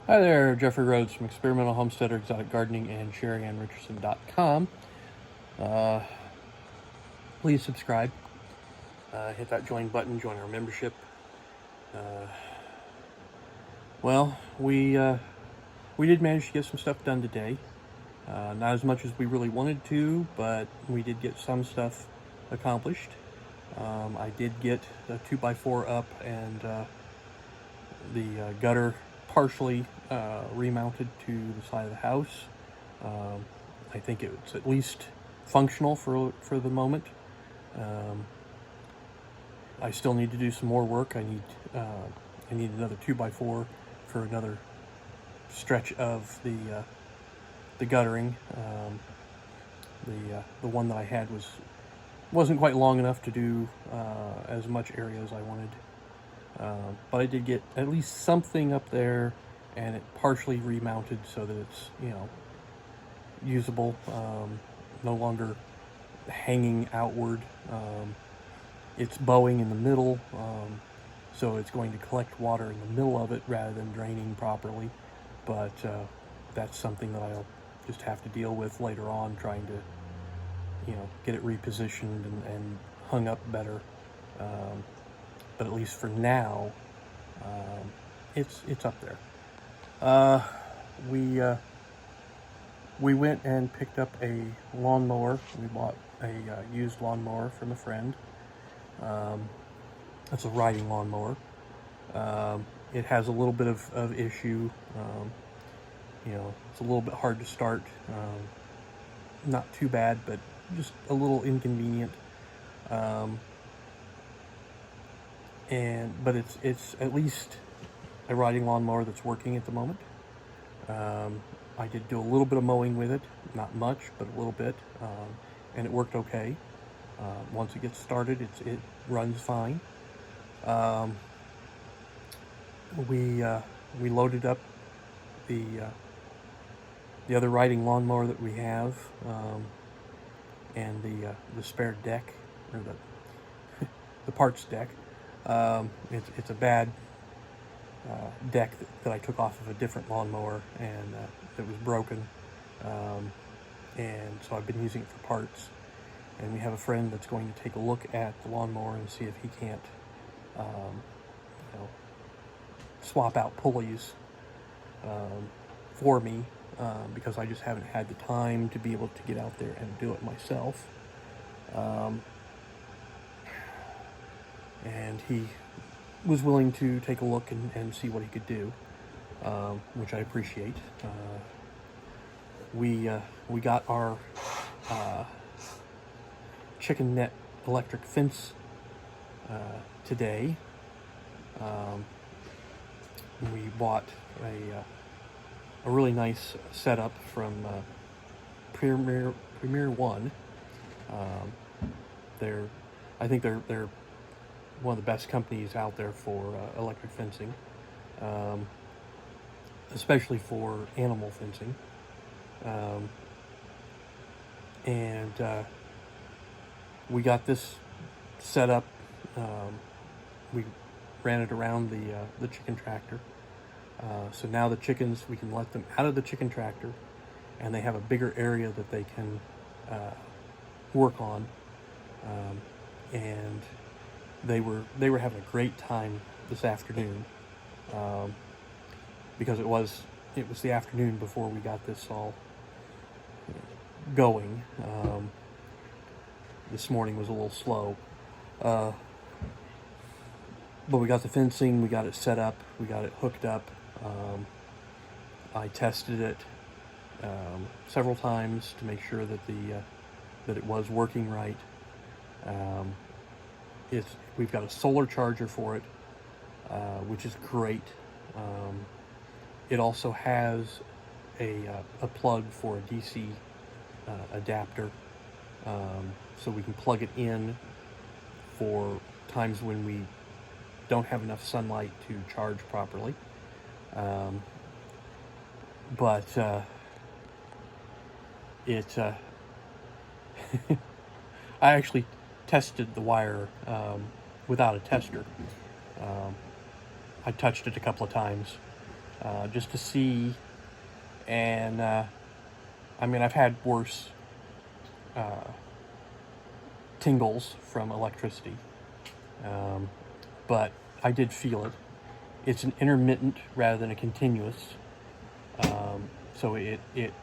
Hi there, Jeffrey Rhoades from Experimental Homesteader, Exotic Gardening, and Sheri and Richerson.com. Please subscribe. Hit that join button, join our membership. Well, we did manage to get some stuff done today. Not as much as we really wanted to, but we did get some stuff accomplished. I did get the 2x4 up and the gutter partially remounted to the side of the house. I think it's at least functional for the moment. I still need to do some more work. I need another 2x4 for another stretch of the guttering. The one that I had wasn't quite long enough to do as much area as I wanted. But I did get at least something up there, and it partially remounted so that it's, usable, no longer hanging outward. It's bowing in the middle, so it's going to collect water in the middle of it rather than draining properly. But that's something that I'll just have to deal with later on, trying to, get it repositioned and hung up better. But at least for now, it's up there. We went and picked up a lawnmower. We bought a used lawnmower from a friend. It's a riding lawnmower. It has a little bit of issue. It's a little bit hard to start. Not too bad, but just a little inconvenient. But it's at least a riding lawnmower that's working at the moment. I did do a little bit of mowing with it, not much, but a little bit, and it worked okay. Once it gets started, it runs fine. We loaded up the other riding lawnmower that we have, and the spare deck, or the parts deck. It's a bad deck that I took off of a different lawnmower, and it was broken, and so I've been using it for parts. And we have a friend that's going to take a look at the lawnmower and see if he can't swap out pulleys for me, because I just haven't had the time to be able to get out there and do it myself. And he was willing to take a look and see what he could do, which I appreciate. We got our chicken net electric fence today. We bought a really nice setup from Premier One. I think they're one of the best companies out there for electric fencing, especially for animal fencing. And we got this set up. We ran it around the chicken tractor. So now the chickens, we can let them out of the chicken tractor, and they have a bigger area that they can work on. And they were having a great time this afternoon, because it was the afternoon before we got this all going. This morning was a little slow, but we got the fencing, we got it set up, we got it hooked up. I tested it several times to make sure that that it was working right. We've got a solar charger for it, which is great. It also has a plug for a DC adapter, so we can plug it in for times when we don't have enough sunlight to charge properly. But I actually tested the wire without a tester. I touched it a couple of times, just to see. And I mean, I've had worse tingles from electricity, but I did feel it. It's an intermittent rather than a continuous, so it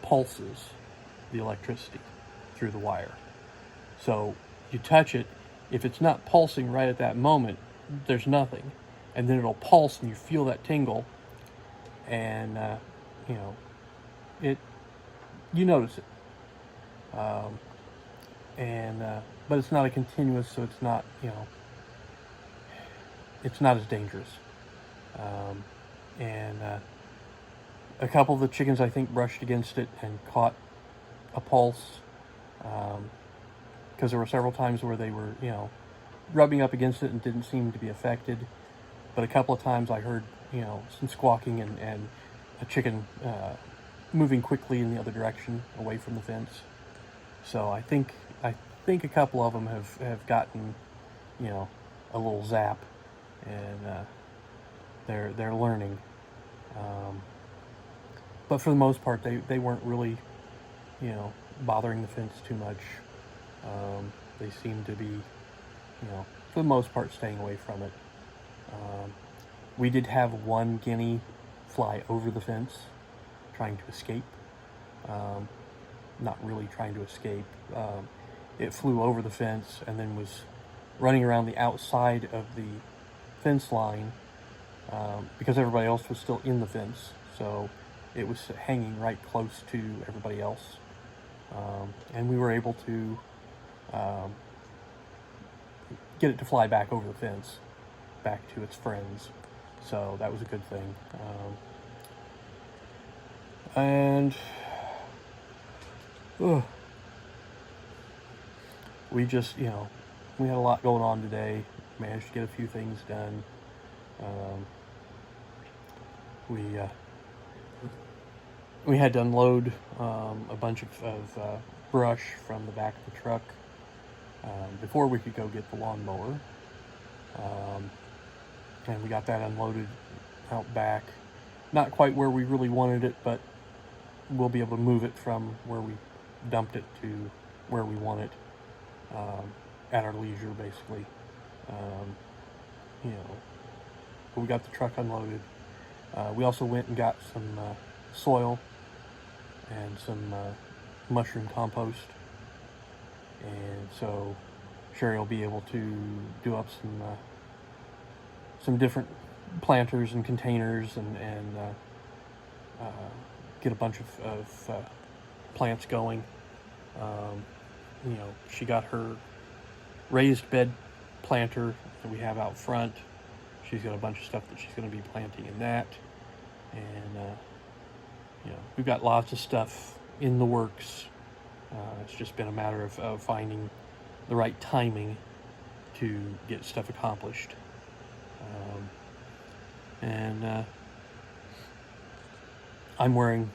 pulses the electricity through the wire. So you touch it, if it's not pulsing right at that moment, there's nothing, and then it'll pulse and you feel that tingle, and you notice it, but it's not a continuous, so it's not it's not as dangerous. And a couple of the chickens, I think, brushed against it and caught a pulse, because there were several times where they were, rubbing up against it and didn't seem to be affected. But a couple of times I heard, some squawking and a chicken moving quickly in the other direction, away from the fence. So I think a couple of them have gotten, a little zap, and they're learning. But for the most part, they weren't really, bothering the fence too much. They seem to be, for the most part, staying away from it. We did have one guinea fly over the fence, trying to escape. Not really trying to escape. It flew over the fence and then was running around the outside of the fence line, because everybody else was still in the fence. So it was hanging right close to everybody else. And we were able to get it to fly back over the fence, back to its friends. So that was a good thing. We just, we had a lot going on today. Managed to get a few things done. We had to unload a bunch of brush from the back of the truck before we could go get the lawnmower. And we got that unloaded out back. Not quite where we really wanted it, but we'll be able to move it from where we dumped it to where we want it, at our leisure, basically. But we got the truck unloaded. We also went and got some soil and some mushroom compost, and so Sheri will be able to do up some different planters and containers, and get a bunch of plants going. She got her raised bed planter that we have out front. She's got a bunch of stuff that she's going to be planting in that, and we've got lots of stuff in the works. It's just been a matter of finding the right timing to get stuff accomplished. I'm wearing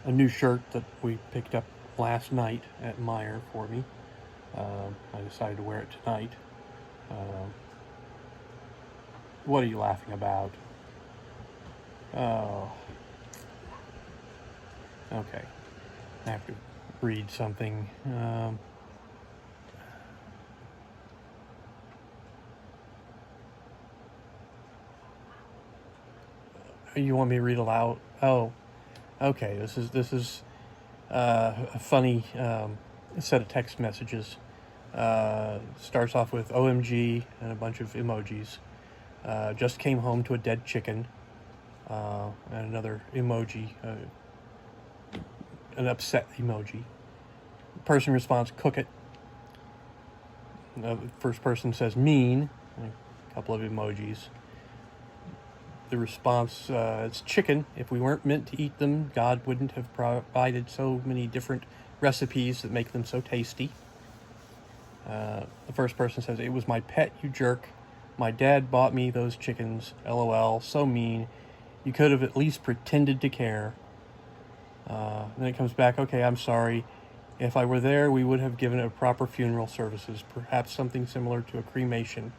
a new shirt that we picked up last night at Meijer for me. I decided to wear it tonight. What are you laughing about? Oh. Okay. I have to read something. You want me to read aloud? Oh, okay. This is a funny set of text messages. Starts off with OMG and a bunch of emojis. Just came home to a dead chicken. And another emoji, an upset emoji. Person responds, cook it. The first person says mean, a couple of emojis. The response, it's chicken. If we weren't meant to eat them, God wouldn't have provided so many different recipes that make them so tasty. The first person says, it was my pet, you jerk. My dad bought me those chickens. LOL, so mean. You could have at least pretended to care. Then it comes back, okay, I'm sorry. If I were there, we would have given it proper funeral services, perhaps something similar to a cremation,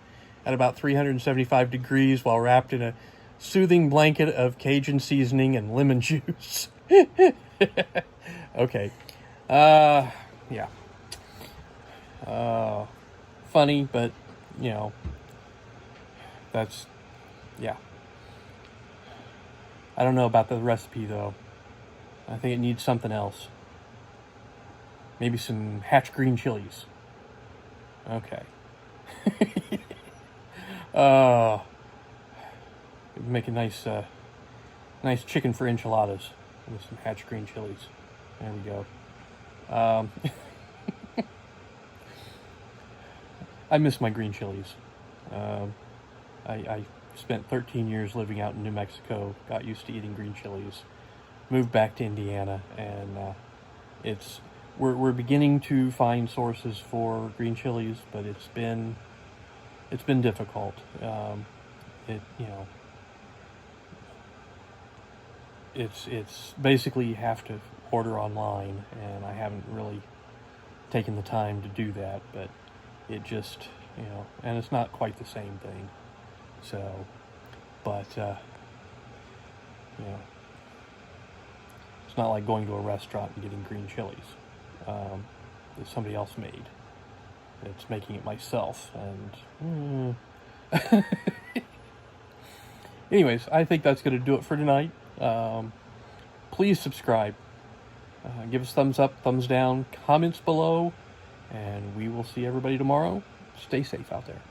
at about 375 degrees while wrapped in a soothing blanket of Cajun seasoning and lemon juice. Okay. Yeah. Funny, but, you know, that's, yeah. I don't know about the recipe, though. I think it needs something else. Maybe some hatch green chilies. Okay. Make a nice chicken for enchiladas with some hatch green chilies. There we go. I miss my green chilies. I spent 13 years living out in New Mexico, got used to eating green chilies, moved back to Indiana, and we're beginning to find sources for green chilies, but it's been difficult. It's basically you have to order online, and I haven't really taken the time to do that, but it just, and it's not quite the same thing. So, but, it's not like going to a restaurant and getting green chilies that somebody else made. It's making it myself, and anyways, I think that's going to do it for tonight. Please subscribe. Give us thumbs up, thumbs down, comments below, and we will see everybody tomorrow. Stay safe out there.